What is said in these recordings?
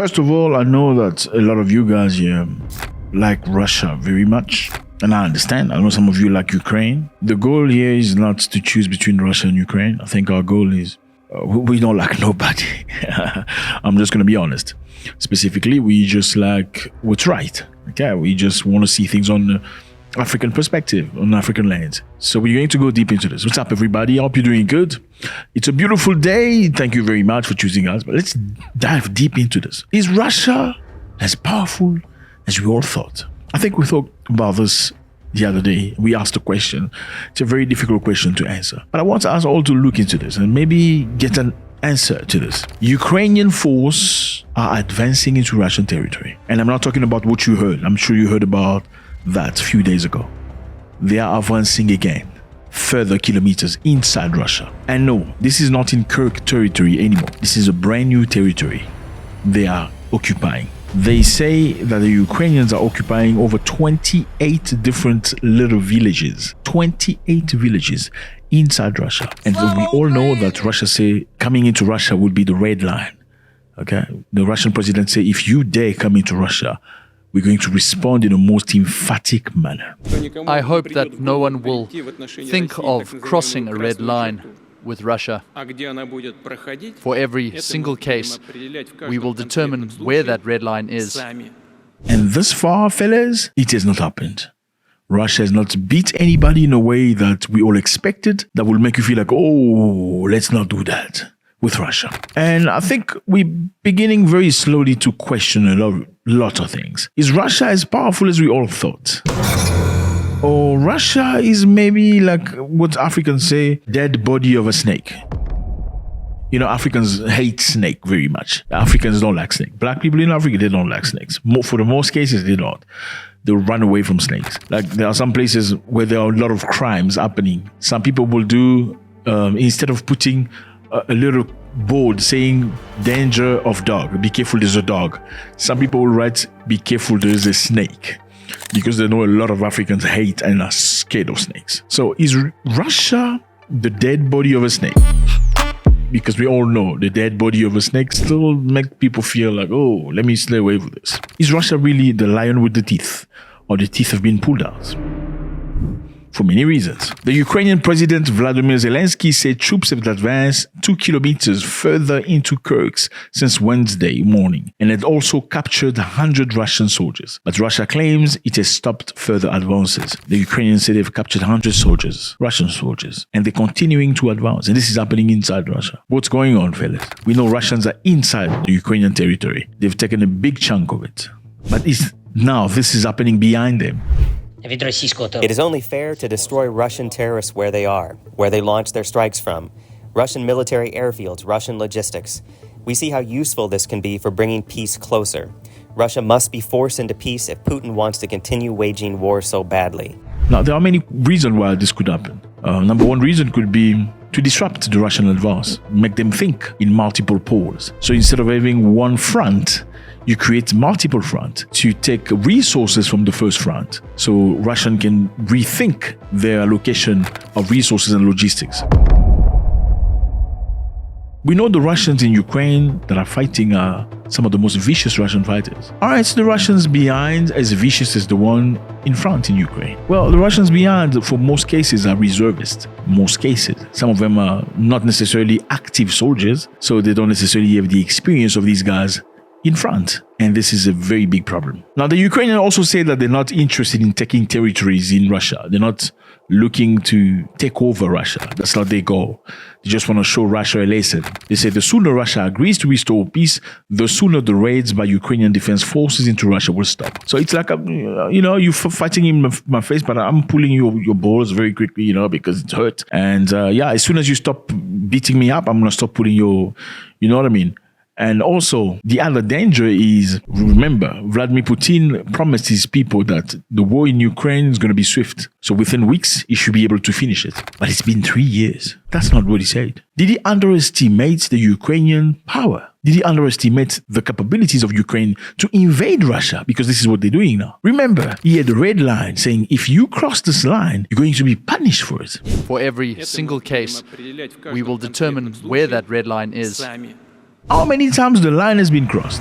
First of all, I know that a lot of you guys here like Russia very much. And I understand. I know some of you like Ukraine. The goal here is not to choose between Russia and Ukraine. I think our goal is we don't like nobody. I'm just going to be honest. Specifically, we just like what's right. Okay, we just want to see things on the African perspective, on African lands. So we're going to go deep into this. What's up, everybody? I hope you're doing good. It's a beautiful day. Thank you very much for choosing us. But let's dive deep into this. Is Russia as powerful as we all thought? I think we thought about this the other day. We asked a question. It's a very difficult question to answer. But I want us all to look into this and maybe get an answer to this. Ukrainian forces are advancing into Russian territory. And I'm not talking about what you heard. I'm sure you heard about that a few days ago. They are advancing again, further kilometers inside Russia. And no, this is not in Kirk territory anymore. This is a brand new territory they are occupying. They say that the Ukrainians are occupying over 28 different little villages. 28 villages inside Russia. And we all know that Russia say coming into Russia would be the red line. Okay? The Russian president say, if you dare come into Russia, we're going to respond in a most emphatic manner. I hope that no one will think of crossing a red line with Russia. For every single case, we will determine where that red line is. And thus far, fellas, it has not happened. Russia has not beat anybody in a way that we all expected, that will make you feel like, oh, let's not do that with Russia. And I think we're beginning very slowly to question a lot of things. Is Russia as powerful as we all thought? Or Russia is maybe like what Africans say, dead body of a snake. You know, Africans hate snake very much. Africans don't like snake. Black people in Africa, they don't like snakes. For the most cases, they don't. They run away from snakes. Like there are some places where there are a lot of crimes happening. Some people will do, instead of putting a little board saying danger of dog, be careful there's a dog, some people will write be careful there's a snake, because they know a lot of Africans hate and are scared of snakes. So is Russia the dead body of a snake? Because we all know the dead body of a snake still make people feel like, oh, let me stay away with this. Is Russia really the lion with the teeth, or the teeth have been pulled out? For many reasons. The Ukrainian President Vladimir Zelensky said troops have advanced 2 kilometers further into Kirk since Wednesday morning and had also captured 100 Russian soldiers. But Russia claims it has stopped further advances. The Ukrainians say they've captured 100 soldiers, Russian soldiers, and they're continuing to advance. And this is happening inside Russia. What's going on, fellas? We know Russians are inside the Ukrainian territory. They've taken a big chunk of it. But now this is happening behind them. It is only fair to destroy Russian terrorists where they are, where they launch their strikes from. Russian military airfields, Russian logistics. We see how useful this can be for bringing peace closer. Russia must be forced into peace if Putin wants to continue waging war so badly. Now, there are many reasons why this could happen. Number one reason could be to disrupt the Russian advance, make them think in multiple poles. So instead of having one front, you create multiple fronts to take resources from the first front, so Russian can rethink their allocation of resources and logistics. We know the Russians in Ukraine that are fighting are some of the most vicious Russian fighters. Are the Russians behind as vicious as the one in front in Ukraine? Well, the Russians behind, for most cases, are reservists. Most cases. Some of them are not necessarily active soldiers, so they don't necessarily have the experience of these guys in front. And this is a very big problem. Now, the Ukrainians also say that they're not interested in taking territories in Russia. They're not looking to take over Russia. That's not their goal. They just want to show Russia a lesson. They say the sooner Russia agrees to restore peace, the sooner the raids by Ukrainian defense forces into Russia will stop. So it's like, you're fighting in my face, but I'm pulling your balls very quickly, because it hurt. And as soon as you stop beating me up, I'm going to stop pulling you know what I mean? And also, the other danger is, remember, Vladimir Putin promised his people that the war in Ukraine is going to be swift. So within weeks, he should be able to finish it. But it's been 3 years. That's not what he said. Did he underestimate the Ukrainian power? Did he underestimate the capabilities of Ukraine to invade Russia? Because this is what they're doing now. Remember, he had a red line saying, if you cross this line, you're going to be punished for it. For every single case, we will determine where that red line is. How many times the line has been crossed?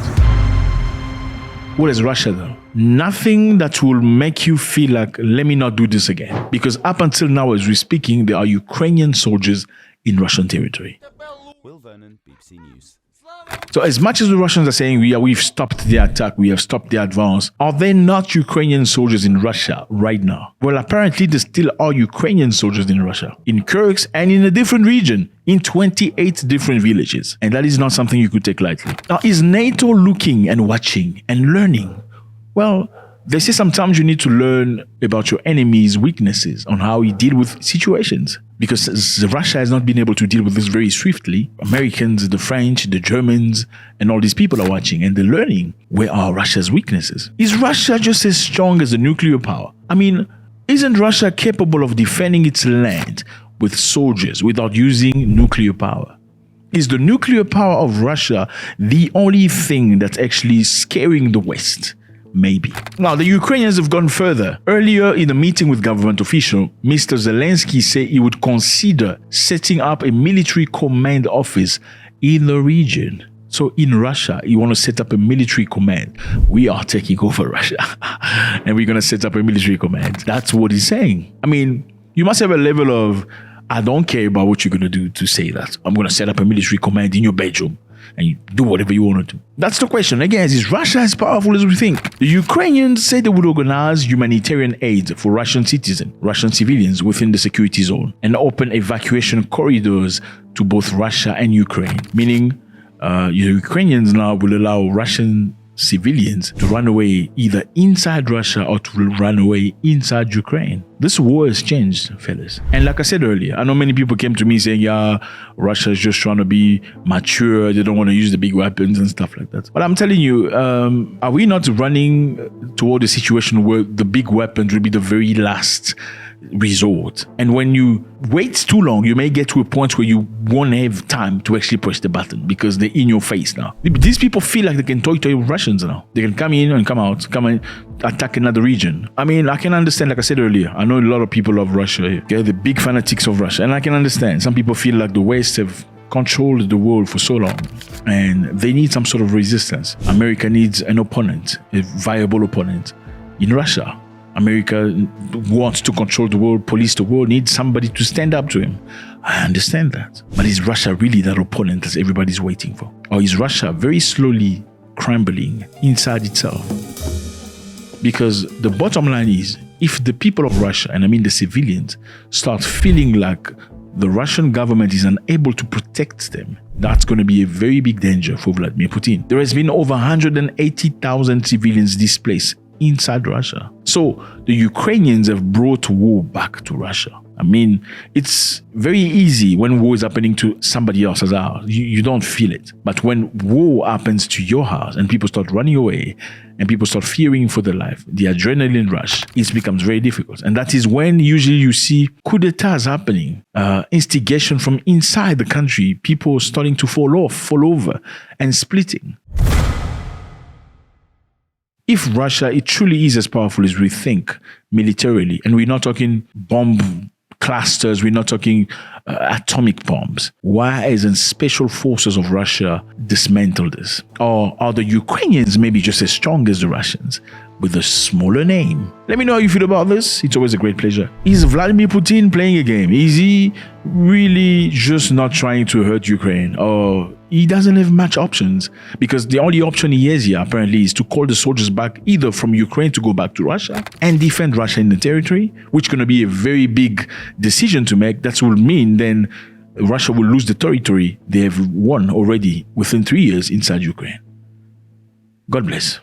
What has Russia done? Nothing that will make you feel like, let me not do this again. Because up until now, as we're speaking, there are Ukrainian soldiers in Russian territory. Will Vernon, BBC News. So as much as the Russians are saying we've stopped the attack, we have stopped the advance, are there not Ukrainian soldiers in Russia right now? Well, apparently there still are Ukrainian soldiers in Russia, in Kursk and in a different region, in 28 different villages. And that is not something you could take lightly. Now, is NATO looking and watching and learning? Well, they say sometimes you need to learn about your enemy's weaknesses on how he deal with situations. Because Russia has not been able to deal with this very swiftly. Americans, the French, the Germans, and all these people are watching and they're learning where are Russia's weaknesses. Is Russia just as strong as a nuclear power? I mean, isn't Russia capable of defending its land with soldiers without using nuclear power? Is the nuclear power of Russia the only thing that's actually scaring the West? Maybe. Now, the Ukrainians have gone further. Earlier in a meeting with government officials, Mr. Zelensky said he would consider setting up a military command office in the region. So in Russia, you want to set up a military command. We are taking over Russia and we're going to set up a military command. That's what he's saying. I mean, you must have a level of, I don't care about what you're going to do to say that. I'm going to set up a military command in your bedroom. And you do whatever you want to do. That's the question. Again, is Russia as powerful as we think? The Ukrainians say they would organize humanitarian aid for Russian citizens, Russian civilians within the security zone, and open evacuation corridors to both Russia and Ukraine. Meaning, Ukrainians now will allow Russian civilians to run away either inside Russia or to run away inside Ukraine. This war has changed, fellas. And like I said earlier, I know many people came to me saying, yeah, Russia is just trying to be mature. They don't want to use the big weapons and stuff like that. But I'm telling you, are we not running toward a situation where the big weapons will be the very last resort? And when you wait too long, you may get to a point where you won't have time to actually press the button because they're in your face now. These people feel like they can toy with Russians now. They can come in and come out, come and attack another region. I mean, I can understand, like I said earlier, I know a lot of people love Russia. They're the big fanatics of Russia. And I can understand. Some people feel like the West have controlled the world for so long and they need some sort of resistance. America needs an opponent, a viable opponent in Russia. America wants to control the world, police the world, needs somebody to stand up to him. I understand that. But is Russia really that opponent that everybody's waiting for? Or is Russia very slowly crumbling inside itself? Because the bottom line is, if the people of Russia, and I mean the civilians, start feeling like the Russian government is unable to protect them, that's going to be a very big danger for Vladimir Putin. There has been over 180,000 civilians displaced inside Russia. So the Ukrainians have brought war back to Russia. I mean, it's very easy when war is happening to somebody else's house. You don't feel it. But when war happens to your house and people start running away and people start fearing for their life, the adrenaline rush, it becomes very difficult. And that is when usually you see coup d'etats happening, instigation from inside the country, people starting to fall over and splitting. If Russia, it truly is as powerful as we think militarily, and we're not talking bomb clusters, we're not talking atomic bombs, why hasn't special forces of Russia dismantled this? Or are the Ukrainians maybe just as strong as the Russians with a smaller name? Let me know how you feel about this. It's always a great pleasure. Is Vladimir Putin playing a game? Is he really just not trying to hurt Ukraine? Or he doesn't have much options? Because the only option he has here apparently is to call the soldiers back either from Ukraine to go back to Russia and defend Russia in the territory, which is going to be a very big decision to make. That will mean then Russia will lose the territory they have won already within 3 years inside Ukraine. God bless.